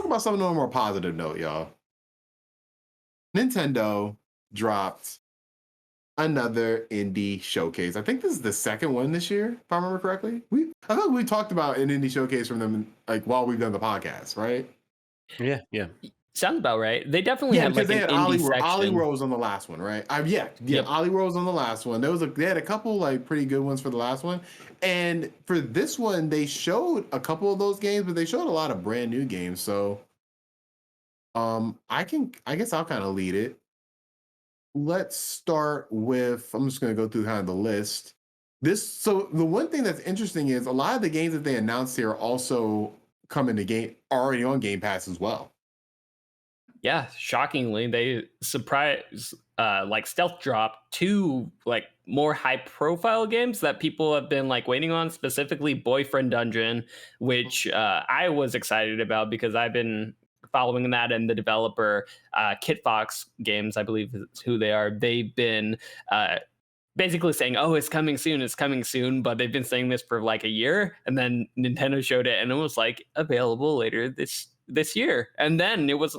about something on a more positive note, y'all. Nintendo dropped another indie showcase. I think this is the second one this year, if I remember correctly. I thought we talked about an indie showcase from them like while we've done the podcast, right? Yeah. Sounds about right. They definitely had because like they an had indie Ollie section. Rose on the last one, right? Yep. Ollie Rose on the last one. They had a couple like pretty good ones for the last one, and for this one they showed a couple of those games, but they showed a lot of brand new games. So, I guess I'll kind of lead it. Let's start with, I'm just going to go through kind of the list. So the one thing that's interesting is a lot of the games that they announced here also come into game already on Game Pass as well. Yeah, shockingly, they like stealth drop two like more high profile games that people have been like waiting on, specifically Boyfriend Dungeon, which I was excited about because I've been following that, and the developer Kitfox Games, I believe is who they are. They've been basically saying, "Oh, it's coming soon," but they've been saying this for like a year, and then Nintendo showed it, and it was like available later this year, and then it was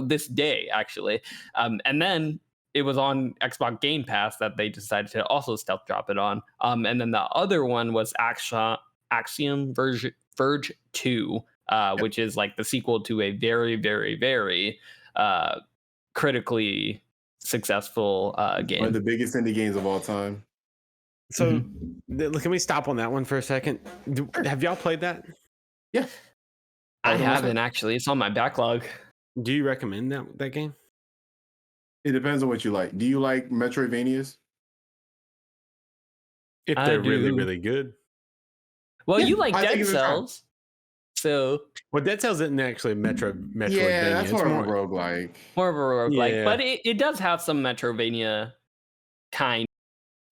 this day actually, and then it was on Xbox Game Pass that they decided to also stealth drop it on, and then the other one was Axiom Verge 2, which is like the sequel to a very, very, very critically successful game. One of the biggest indie games of all time. So can we stop on that one for a second? Have y'all played that? Yeah. I haven't actually. It's on my backlog. Do you recommend that game? It depends on what you like. Do you like Metroidvanias? If they're really, really good. Well, you like Dead Cells. So, well, Dead Cells isn't actually Metroidvania. Yeah, that's more of a roguelike. More of a roguelike, but it does have some Metroidvania kind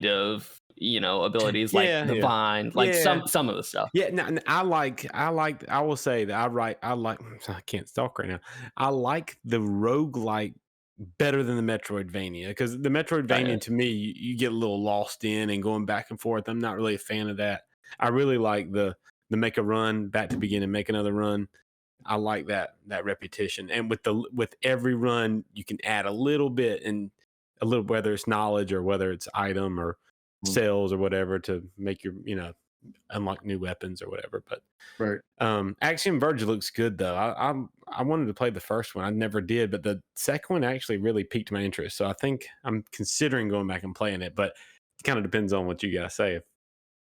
of, abilities like the vine, like some of the stuff. Yeah, no, I will say that I can't talk right now. I like the roguelike better than the Metroidvania, because the Metroidvania to me, you get a little lost in and going back and forth. I'm not really a fan of that. I really like the make a run back to begin and make another run. I like that repetition, and with every run you can add a little bit, and a little, whether it's knowledge or whether it's item or cells or whatever, to make your unlock new weapons or whatever. But Axiom Verge looks good though. I wanted to play the first one. I never did, but the second one actually really piqued my interest. So I think I'm considering going back and playing it, but it kind of depends on what you guys say. If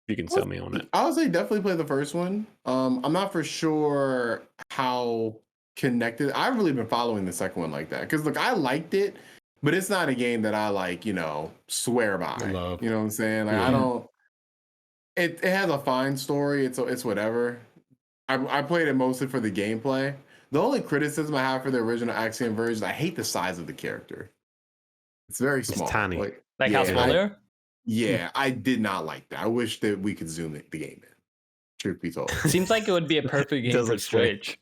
you can sell me on it. I would say definitely play the first one. I'm not for sure how connected. I've really been following the second one like that, because look, I liked it, but it's not a game that I like, swear by. Love. You know what I'm saying? Like I don't. It has a fine story. It's whatever. I played it mostly for the gameplay. The only criticism I have for the original Axiom Verge is I hate the size of the character. It's very small. It's tiny. Like how small they are? Yeah, I did not like that. I wish that we could zoom the game in. Truth be told, seems like it would be a perfect game for Switch.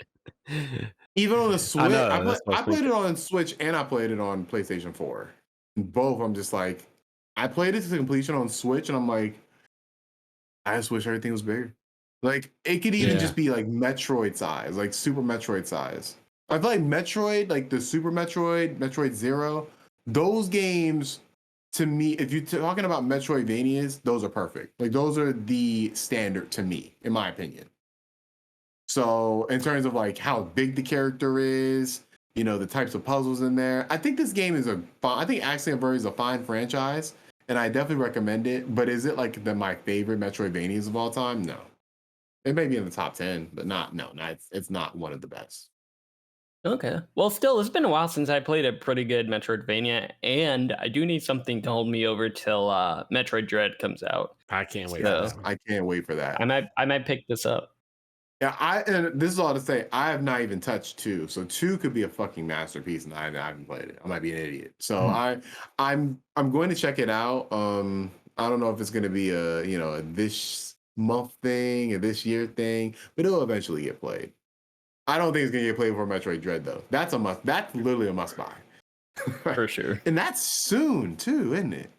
Even on the Switch, I played it on Switch and I played it on PlayStation 4. Both, I'm just like, I played it to completion on Switch, and I'm like, I just wish everything was bigger. Like it could even just be like Metroid size, like Super Metroid size. I feel like Metroid, like the Super Metroid, Metroid Zero, those games. To me, if you're talking about Metroidvanias, those are perfect. Like those are the standard to me, in my opinion. So in terms of like how big the character is, the types of puzzles in there, I think this game is I think Axiom Verge is a fine franchise, and I definitely recommend it. But is it like my favorite Metroidvanias of all time? No. It may be in the top 10, but it's not one of the best. Okay. Well, still, it's been a while since I played a pretty good Metroidvania, and I do need something to hold me over till Metroid Dread comes out. I can't wait. I can't wait for that. I might pick this up. Yeah, and this is all to say, I have not even touched 2, so 2 could be a fucking masterpiece, and I haven't played it. I might be an idiot. So I'm going to check it out. I don't know if it's going to be a this month thing or this year thing, but it'll eventually get played. I don't think it's gonna get played for Metroid Dread though. That's literally a must buy. For sure. And that's soon too, isn't it?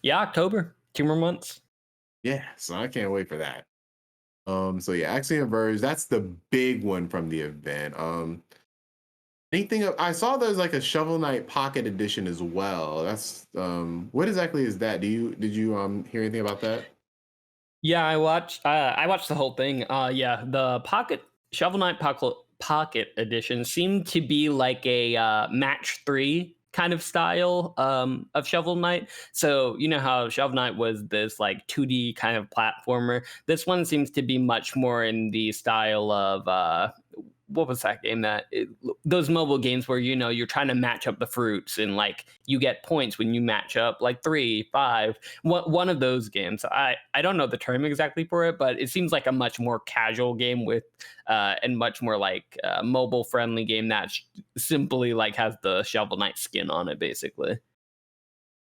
Yeah, October. 2 more months. Yeah, so I can't wait for that. So yeah, Axiom Verge, that's the big one from the event. Anything I saw there's like a Shovel Knight Pocket Edition as well. That's what exactly is that? Did you hear anything about that? Yeah, I watched the whole thing. Yeah, the Shovel Knight Pocket Edition seemed to be like a match 3 kind of style of Shovel Knight. So you know how Shovel Knight was this like 2D kind of platformer. This one seems to be much more in the style of what was that game those mobile games where you're trying to match up the fruits and like you get points when you match up like 3 5 one of those games. I don't know the term exactly for it, but it seems like a much more casual game with and much more like mobile friendly game that simply like has the Shovel Knight skin on it basically.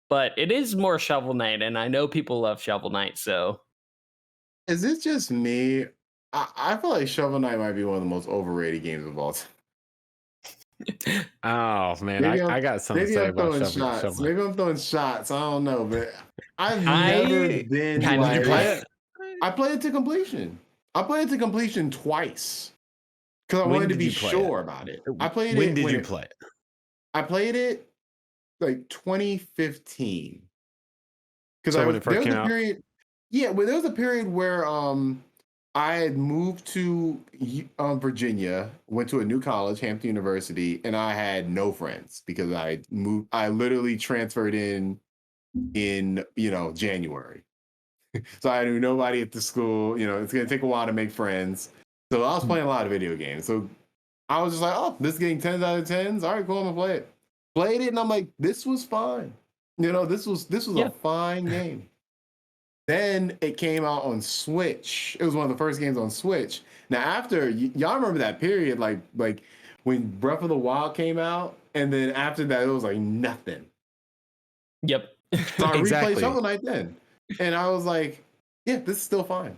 But it is more Shovel Knight, and I know people love Shovel Knight, so Is it just me? I feel like Shovel Knight might be one of the most overrated games of all time. Oh man, I got something to say about Shovel Knight. Maybe I'm throwing shots. I don't know, but I've never been like. Did you play it? I played it to completion. I played it to completion twice because I wanted to be sure about it. I played it. When did you play it? I played it like 2015. Because when it first came out. Period. Yeah, well, there was a period where I had moved to Virginia, went to a new college, Hampton University, and I had no friends because I moved. I literally transferred in January, so I knew nobody at the school. It's gonna take a while to make friends. So I was playing a lot of video games. So I was just like, oh, this is getting 10s out of 10s. All right, cool, I'm gonna play it. Played it, and I'm like, this was fine. This was a fine game. Then it came out on Switch. It was one of the first games on Switch. Now, after y'all remember that period, like when Breath of the Wild came out, and then after that, it was like nothing. Yep. So I replayed Shovel Knight then, and I was like, yeah, this is still fine.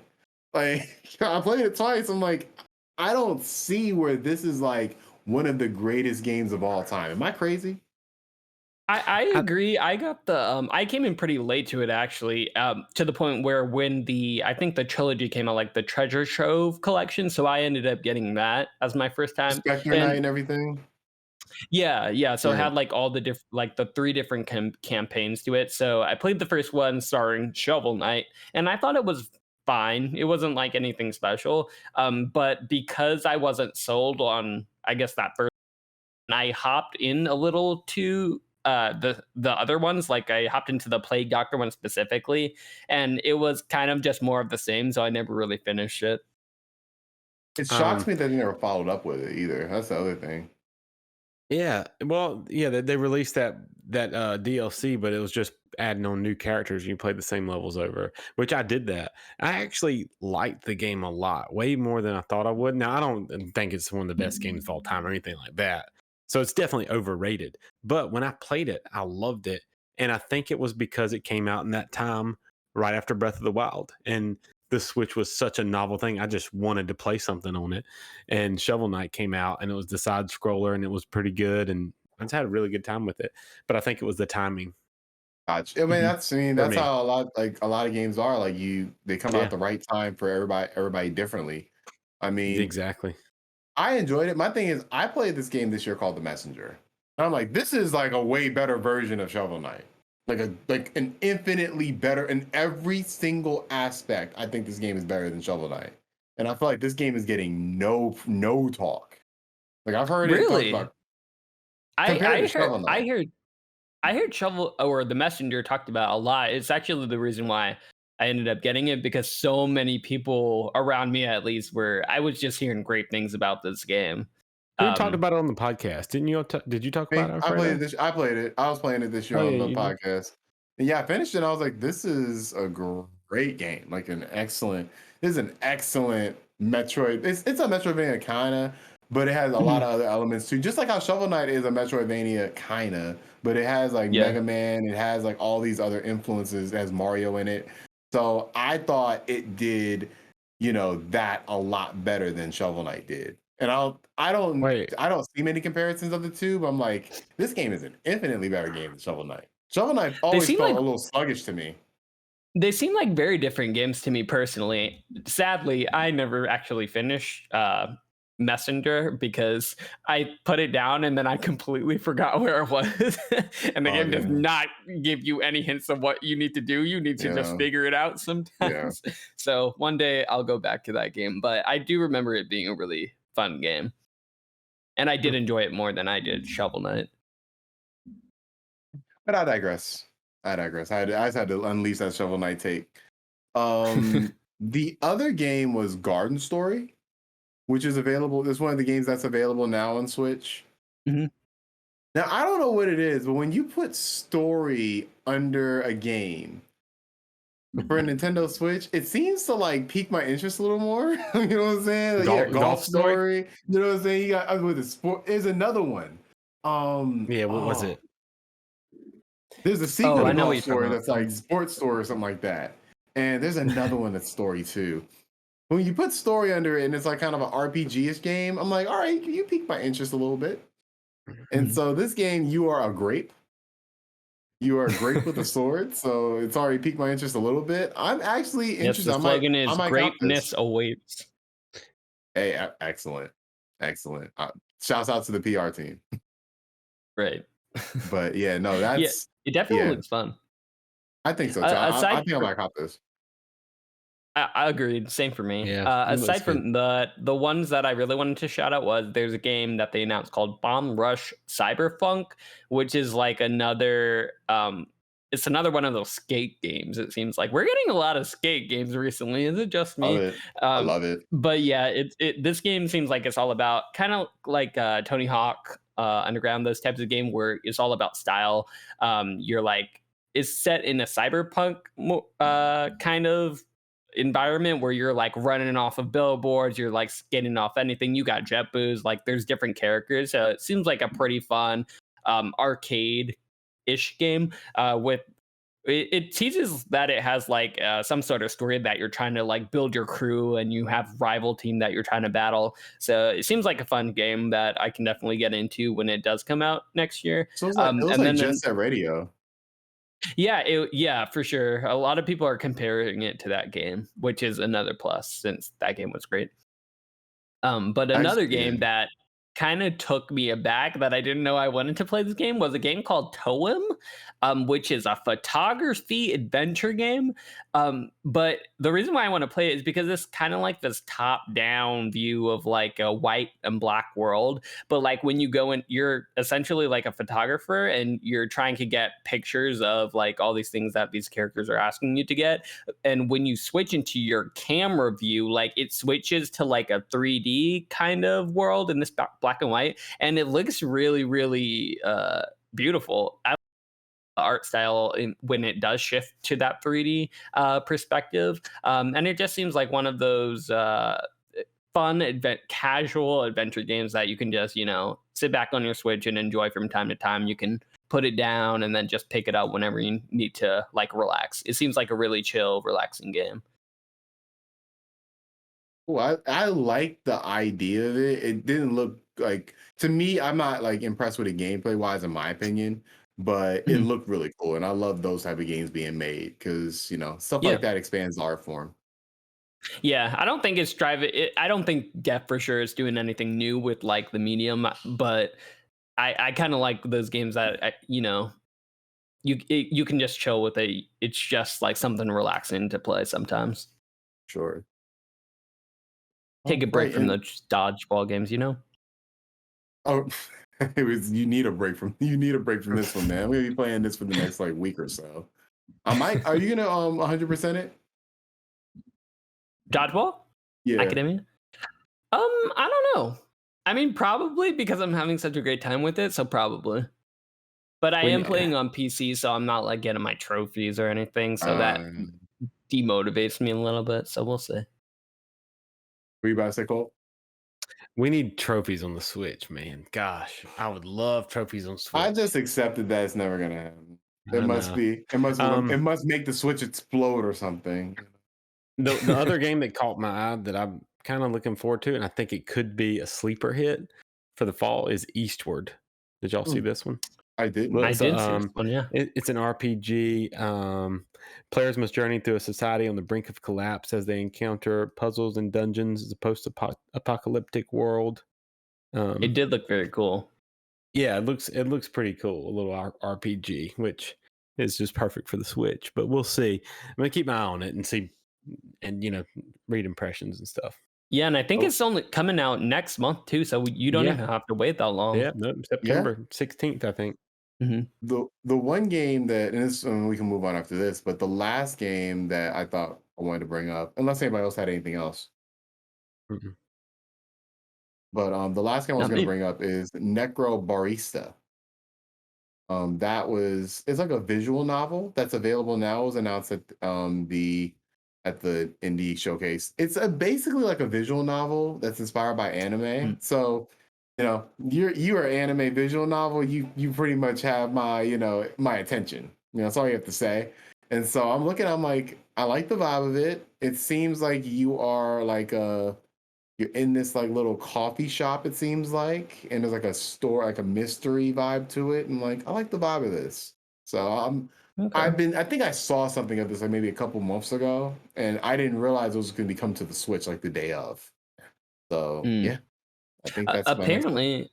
Like I played it twice. I'm like, I don't see where this is like one of the greatest games of all time. Am I crazy? I agree. I got I came in pretty late to it actually, to the point where when I think the trilogy came out, like the Treasure Trove collection. So I ended up getting that as my first time. Spectre Knight and everything. Yeah. So it had like all the like the 3 different campaigns to it. So I played the first one starring Shovel Knight, and I thought it was fine. It wasn't like anything special. But because I wasn't sold on, I guess that first, I hopped in a little too the other ones. Like I hopped into the Plague Doctor one specifically, and it was kind of just more of the same, so I never really finished it. It shocks me that they never followed up with it either. That's the other thing. Yeah, well, yeah, they released that DLC, but it was just adding on new characters. You played the same levels over, which I did that. I actually liked the game a lot, way more than I thought I would. Now, I don't think it's one of the best games of all time or anything like that. So it's definitely overrated. But when I played it, I loved it. And I think it was because it came out in that time right after Breath of the Wild. And the Switch was such a novel thing. I just wanted to play something on it. And Shovel Knight came out, and it was the side scroller, and it was pretty good. And I just had a really good time with it. But I think it was the timing. Gotcha. I mean, that's how a lot of games are. Like they come out at the right time for everybody differently. I mean, exactly. I enjoyed it. My thing is, I played this game this year called The Messenger. And I'm like, this is like a way better version of Shovel Knight. Like an infinitely better in every single aspect. I think this game is better than Shovel Knight. And I feel like this game is getting no talk. Like I've heard really? it talked about. I heard Shovel or The Messenger talked about a lot. It's actually the reason why I ended up getting it, because so many people around me, at least, I was just hearing great things about this game. You talked about it on the podcast, didn't you? Did you talk about it? Alfredo? I played it. I was playing it this year on the podcast. And yeah, I finished it. And I was like, this is a great game. Like this is an excellent Metroid. It's a Metroidvania kinda, but it has a lot of other elements too. Just like how Shovel Knight is a Metroidvania kinda, but it has like Mega Man. It has like all these other influences. It has Mario in it. So I thought it did, that a lot better than Shovel Knight did. And I don't see many comparisons of the two, but I'm like, this game is an infinitely better game than Shovel Knight. Shovel Knight always felt a little sluggish to me. They seem like very different games to me personally. Sadly, I never actually finished Messenger because I put it down and then I completely forgot where it was. And the Oh, game does damn. not give you any hints of what you need to do. You need to just Yeah. figure it out Yeah. sometimes. So one day I'll go back to that game, but I do remember it being a really fun game. And I did enjoy it more than I did Shovel Knight. But I digress. I just had to unleash that Shovel Knight take. The other game was Garden Story, which is available. It's one of the games that's available now on Switch. Mm-hmm. Now, I don't know what it is, but when you put story under a game for a Nintendo Switch, it seems to like pique my interest a little more. You know what I'm saying? Like, Golf Story. You know what I'm saying? You got with the sport. There's another one. Yeah, what was it? There's a sequel to I know Golf what you're Story talking that's like Sports Story or something like that. And there's another one that's story too. When you put story under it and it's like kind of an RPG-ish game, I'm like, all right, you pique my interest a little bit. And so this game, you are a grape. You are a grape with a sword. So it's already piqued my interest a little bit. I'm actually interested. Yes, the slogan is I might greatness awaits. Hey, excellent. Excellent. Shouts out to the PR team. Right. But yeah, no, that's it definitely looks fun. I think so too. I think I might cop this. I agreed. Same for me. Yeah, Aside from the ones that I really wanted to shout out was there's a game that they announced called Bomb Rush Cyberpunk, which is like another it's another one of those skate games. It seems like we're getting a lot of skate games recently. Is it just me? Love it. I love it. But yeah, this game seems like it's all about kind of like Tony Hawk Underground, those types of game where it's all about style. You're like it's set in a cyberpunk kind of environment where you're like running off of billboards, you're like skating off anything. You got jet boos, like there's different characters. So it seems like a pretty fun arcade-ish game. With it teases that it has like some sort of story that you're trying to like build your crew and you have rival team that you're trying to battle. So it seems like a fun game that I can definitely get into when it does come out next year. So it was like Jet Set Radio. Yeah, for sure. A lot of people are comparing it to that game, which is another plus since that game was great. But another game that kind of took me aback that I didn't know I wanted to play this game was a game called Toem, which is a photography adventure game. But the reason why I want to play it is because it's kind of like this top-down view of like a white and black world. But like when you go in, you're essentially like a photographer and you're trying to get pictures of like all these things that these characters are asking you to get. And when you switch into your camera view, like it switches to like a 3D kind of world in this black and white, and it looks really, really beautiful. I like the art style when it does shift to that 3D perspective, and it just seems like one of those fun, casual adventure games that you can just sit back on your Switch and enjoy from time to time. You can put it down and then just pick it up whenever you need to like relax. It seems like a really chill, relaxing game. Well, I like the idea of it. It didn't look like, to me, I'm not like impressed with it gameplay wise, in my opinion, but it looked really cool. And I love those type of games being made because, stuff like that expands the art form. Yeah, I don't think it's I don't think Def for sure is doing anything new with like the medium, but I kind of like those games that, you can just chill with it. It's just like something relaxing to play sometimes. Sure. Take a break from those dodgeball games, Oh, you need a break from this one, man. We'll be playing this for the next like week or so. Are you gonna 100% it? Dodgeball? Yeah. Academia? I don't know. I mean, probably because I'm having such a great time with it, so probably. But I am playing on PC, so I'm not like getting my trophies or anything, so that demotivates me a little bit. So we'll see. Were you about to say, Cole? We need trophies on the Switch, man. Gosh, I would love trophies on Switch. I just accepted that it's never gonna happen. It must make the Switch explode or something. The other game that caught my eye that I'm kind of looking forward to, and I think it could be a sleeper hit for the fall, is Eastward. Did y'all see this one? I didn't. I did see this one, yeah. It's an RPG. Players must journey through a society on the brink of collapse as they encounter puzzles and dungeons as a post-apocalyptic world. It did look very cool. Yeah, it looks pretty cool. A little RPG, which is just perfect for the Switch. But we'll see. I'm gonna keep my eye on it and see, and read impressions and stuff. Yeah, and I think it's only coming out next month too, so you don't even have to wait that long. Yeah, no, September 16th, I think. The one game that, and this we can move on after this, but the last game that I thought I wanted to bring up, unless anybody else had anything else. Mm-mm. But the last game I was going to bring up is Necro Barista. It's like a visual novel that's available now. It was announced at the indie showcase. It's basically like a visual novel that's inspired by anime. So, you are anime visual novel. You pretty much have my my attention. That's all you have to say. And so I'm like, I like the vibe of it. It seems like you are like you're in this like little coffee shop, it seems like, and there's like a store, like a mystery vibe to it. And like, I like the vibe of this. So I think I saw something of this like maybe a couple months ago, and I didn't realize it was going to come to the Switch like the day of. So yeah, I think that's apparently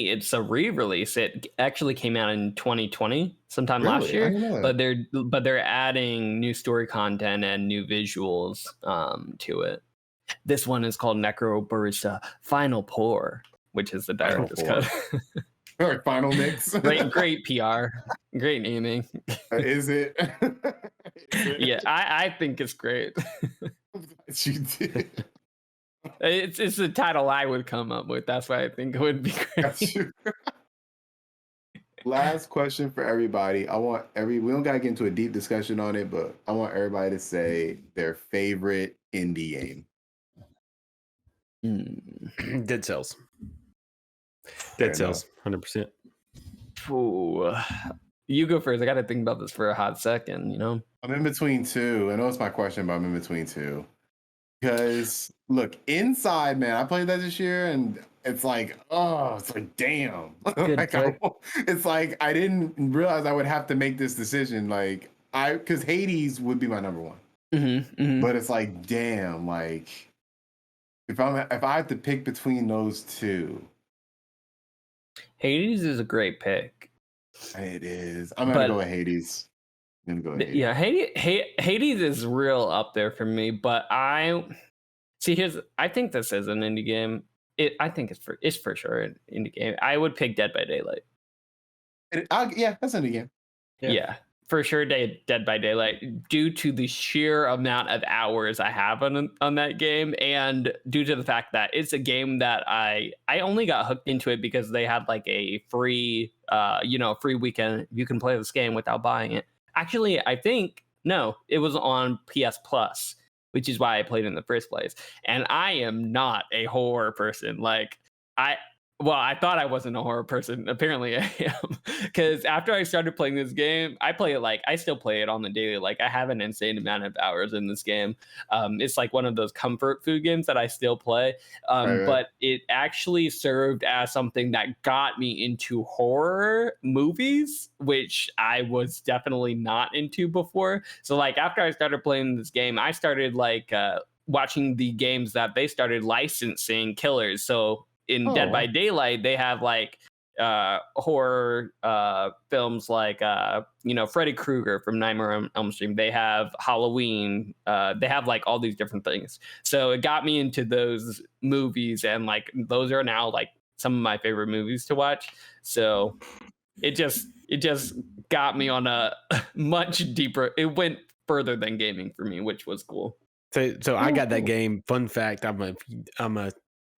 it's a re-release. It actually came out in 2020, sometime last year. But they're adding new story content and new visuals to it. This one is called Necro Barista Final Pour, which is the director's cut. Or Final Mix. Great PR. Great naming. Is it? Yeah, I think it's great. You did. It's the title I would come up with. That's why I think it would be great. Last question for everybody. We don't gotta get into a deep discussion on it, but I want everybody to say their favorite indie game. Dead Cells. Dead Cells, 100%. Ooh. You go first. I got to think about this for a hot second, I'm in between two. I know it's my question, but I'm in between two. Because, look, Inside, man, I played that this year, and it's like, damn. It's like, I didn't realize I would have to make this decision. Like, because Hades would be my number one. But it's like, damn, like, if I have to pick between those two, Hades is a great pick. It is. I'm gonna go with Hades. Yeah, Hades is real up there for me. But I think this is an indie game. I think it's for sure an indie game. I would pick Dead by Daylight. Yeah, that's an indie game. Yeah. For sure, Dead by Daylight, due to the sheer amount of hours I have on that game, and due to the fact that it's a game that I only got hooked into it because they had like a free free weekend. You can play this game without buying it. Actually, I think no, it was on PS Plus, which is why I played in the first place. And I am not a horror person. Like I thought I wasn't a horror person. Apparently I am. Because after I started playing this game, I still play it on the daily. Like, I have an insane amount of hours in this game. It's like one of those comfort food games that I still play. But it actually served as something that got me into horror movies, which I was definitely not into before. So, like, after I started playing this game, I started, like, watching the games that they started licensing killers. So, in Dead by Daylight, they have like horror films like Freddy Krueger from Nightmare on Elm Street. They have Halloween. They have like all these different things. So it got me into those movies, and like those are now like some of my favorite movies to watch. So it just got me on a much deeper. It went further than gaming for me, which was cool. So I got that game. Fun fact: I'm a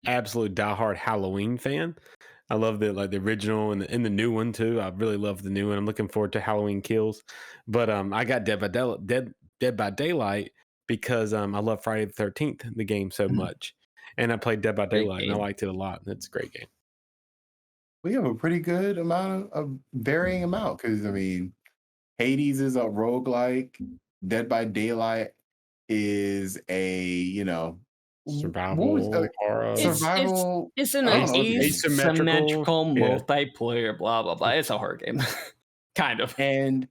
absolute diehard Halloween fan. I love the original and the new one too. I really love the new one. I'm looking forward to Halloween Kills. But I got Dead by Daylight because I love Friday the 13th, the game, so much. And I played Dead by Daylight and I liked it a lot. It's a great game. We have a pretty good amount of varying amount, because I mean, Hades is a roguelike. Dead by Daylight is a Survival horror. Survival. It's an asymmetrical multiplayer, blah blah blah. It's a horror game. Kind of. And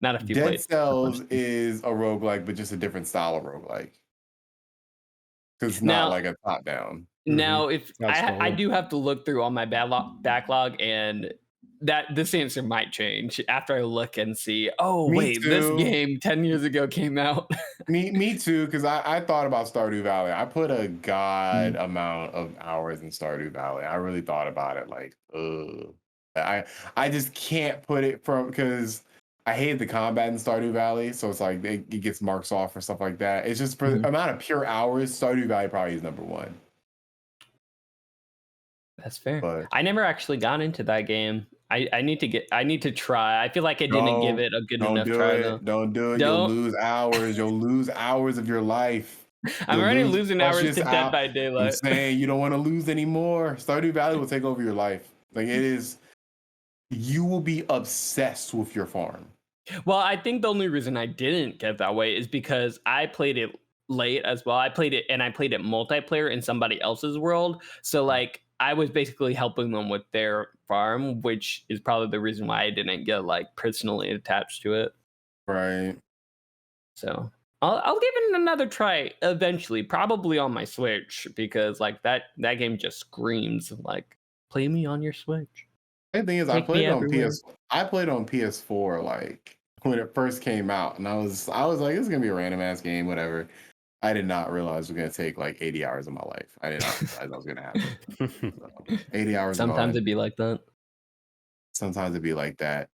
not a few Dead Cells is a roguelike, but just a different style of roguelike. Because it's not like a top down. Now, if I do have to look through all my backlog, and this answer might change after I look and see. Oh, wait, this game 10 years ago came out. me too, because I thought about Stardew Valley. I put a god amount of hours in Stardew Valley. I really thought about it. Like, I just can't put it from because I hate the combat in Stardew Valley. So it's like it gets marks off or stuff like that. It's just for the amount of pure hours. Stardew Valley probably is number one. That's fair. But I never actually got into that game. I need to try. I feel like I didn't give it a good enough try. Don't do it. You'll lose hours. You'll lose hours of your life. I'm already losing hours to Dead by Daylight. I'm saying you don't want to lose anymore. Stardew Valley will take over your life. Like it is, you will be obsessed with your farm. Well, I think the only reason I didn't get that way is because I played it late as well. I played it multiplayer in somebody else's world. So like I was basically helping them with their farm, which is probably the reason why I didn't get like personally attached to it. Right. So I'll give it another try eventually, probably on my Switch, because like that game just screams like, play me on your Switch. The thing is, I played on PS4 like when it first came out, and I was like, this is gonna be a random ass game, whatever. I did not realize it was going to take like 80 hours of my life. I did not realize that was going to happen. So, 80 hours. Sometimes it'd be like that. Sometimes it'd be like that.